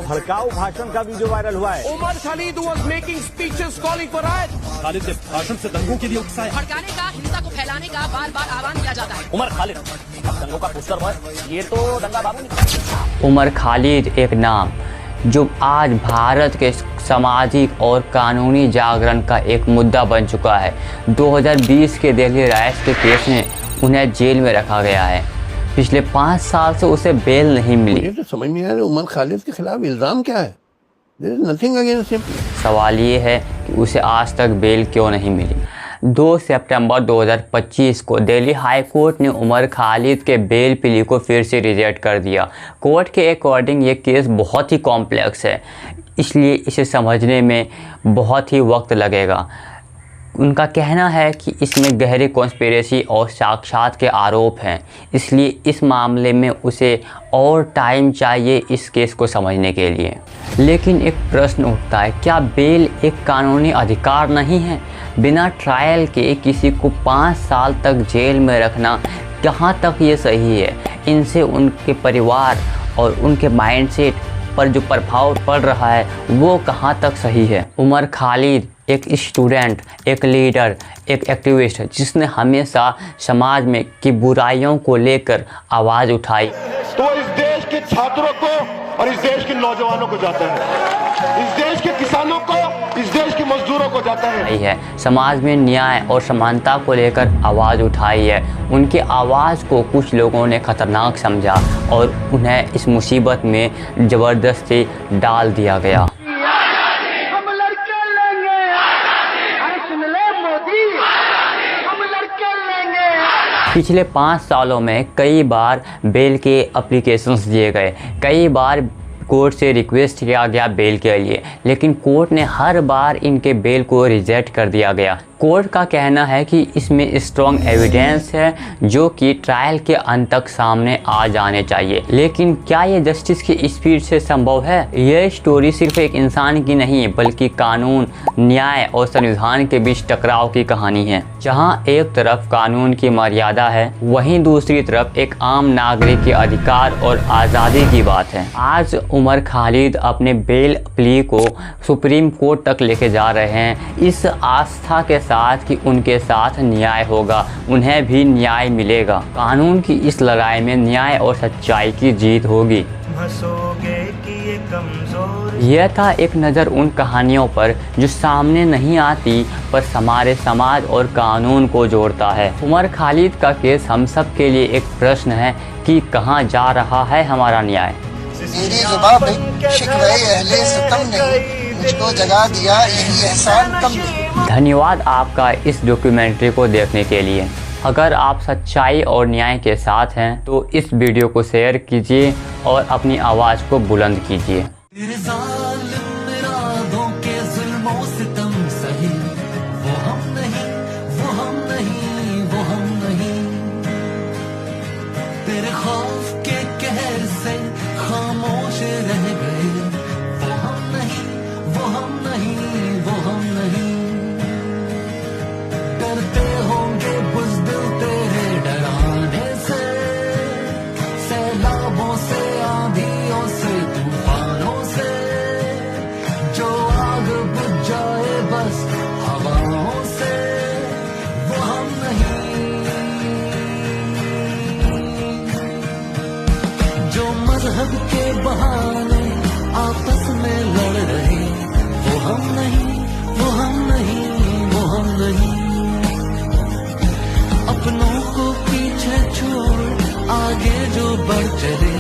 भड़काऊ भाषण का वीडियो वायरल हुआ है। Umar Khalid was making speeches calling for riot. Khalid ने भाषण से दंगों के लिए उकसाया। भड़काने का, हिंसा को फैलाने का बार बार आह्वान किया जाता है। उमर खालिद दंगों का पोस्टर बॉय, ये तो दंगा बाबू नहीं। उमर खालिद एक नाम जो आज भारत के सामाजिक और कानूनी जागरण का एक मुद्दा बन चुका है। 2020 के दिल्ली राइट्स के केस में उन्हें जेल में रखा गया है। पिछले 5 साल से उसे बेल नहीं मिली। मुझे तो समझ नहीं आ रहा उमर खालिद के खिलाफ इल्ज़ाम क्या है। There is nothing against him. सवाल ये है कि उसे आज तक बेल क्यों नहीं मिली। 2 सितंबर 2025 को दिल्ली हाई कोर्ट ने उमर खालिद के बेल प्ली को फिर से रिजेक्ट कर दिया। कोर्ट के अकॉर्डिंग ये केस बहुत ही कॉम्प्लेक्स है, इसलिए इसे समझने में बहुत ही वक्त लगेगा। उनका कहना है कि इसमें गहरे कॉन्स्पिरेसी और साक्षात के आरोप हैं, इसलिए इस मामले में उसे और टाइम चाहिए इस केस को समझने के लिए। लेकिन एक प्रश्न उठता है, क्या बेल एक कानूनी अधिकार नहीं है? बिना ट्रायल के किसी को 5 साल तक जेल में रखना कहाँ तक ये सही है? इनसे उनके परिवार और उनके माइंडसेट पर जो प्रभाव पड़ रहा है वो कहाँ तक सही है? उमर खालिद एक स्टूडेंट, एक लीडर, एक एक्टिविस्ट जिसने हमेशा समाज में की बुराइयों को लेकर आवाज़ उठाई। तो इस देश के छात्रों को और इस देश के नौजवानों को जाता है, इस देश के किसानों को, इस देश के मजदूरों को जाता है। समाज में न्याय और समानता को लेकर आवाज़ उठाई है। उनकी आवाज़ को कुछ लोगों ने खतरनाक समझा और उन्हें इस मुसीबत में ज़बरदस्ती डाल दिया गया। पिछले 5 सालों में कई बार बेल के एप्लीकेशंस दिए गए, कई बार कोर्ट से रिक्वेस्ट किया गया बेल के लिए, लेकिन कोर्ट ने हर बार इनके बेल को रिजेक्ट कर दिया गया। कोर्ट का कहना है कि इसमें स्ट्रॉन्ग एविडेंस है जो कि ट्रायल के अंत तक सामने आ जाने चाहिए। लेकिन क्या ये जस्टिस की स्पीड से संभव है? यह स्टोरी सिर्फ एक इंसान की नहीं बल्कि कानून, न्याय और संविधान के बीच टकराव की कहानी है। जहां एक तरफ कानून की मर्यादा है, वहीं दूसरी तरफ एक आम नागरिक के अधिकार और आज़ादी की बात है। आज उमर खालिद अपने बेल प्ली को सुप्रीम कोर्ट तक लेके जा रहे हैं, इस आस्था के साथ कि उनके साथ न्याय होगा, उन्हें भी न्याय मिलेगा। कानून की इस लड़ाई में न्याय और सच्चाई की जीत होगी। यह था एक नज़र उन कहानियों पर जो सामने नहीं आती पर हमारे समाज और कानून को जोड़ता है। उमर खालिद का केस हम सब के लिए एक प्रश्न है कि कहाँ जा रहा है हमारा न्याय। मेरी जुबान पे शिकवे अहले सितम ने मुझको जगा दिया, यही एहसान कम नहीं। धन्यवाद आपका इस डॉक्यूमेंट्री को देखने के लिए। अगर आप सच्चाई और न्याय के साथ हैं तो इस वीडियो को शेयर कीजिए और अपनी आवाज़ को बुलंद कीजिए। खामोश रह गए, वो हम नहीं, वो हम नहीं, वो हम नहीं। डरते होंगे बुज़दिल तेरे डराने से, सैलाबों से, आंधियों से, तूफानों से, जो आग बुझ जाए बस हवाओं से, वो हम नहीं। जो मजहब के बहाने आपस में लड़ रहे, वो हम नहीं, वो हम नहीं, वो हम नहीं। अपनों को पीछे छोड़ आगे जो बढ़ चले,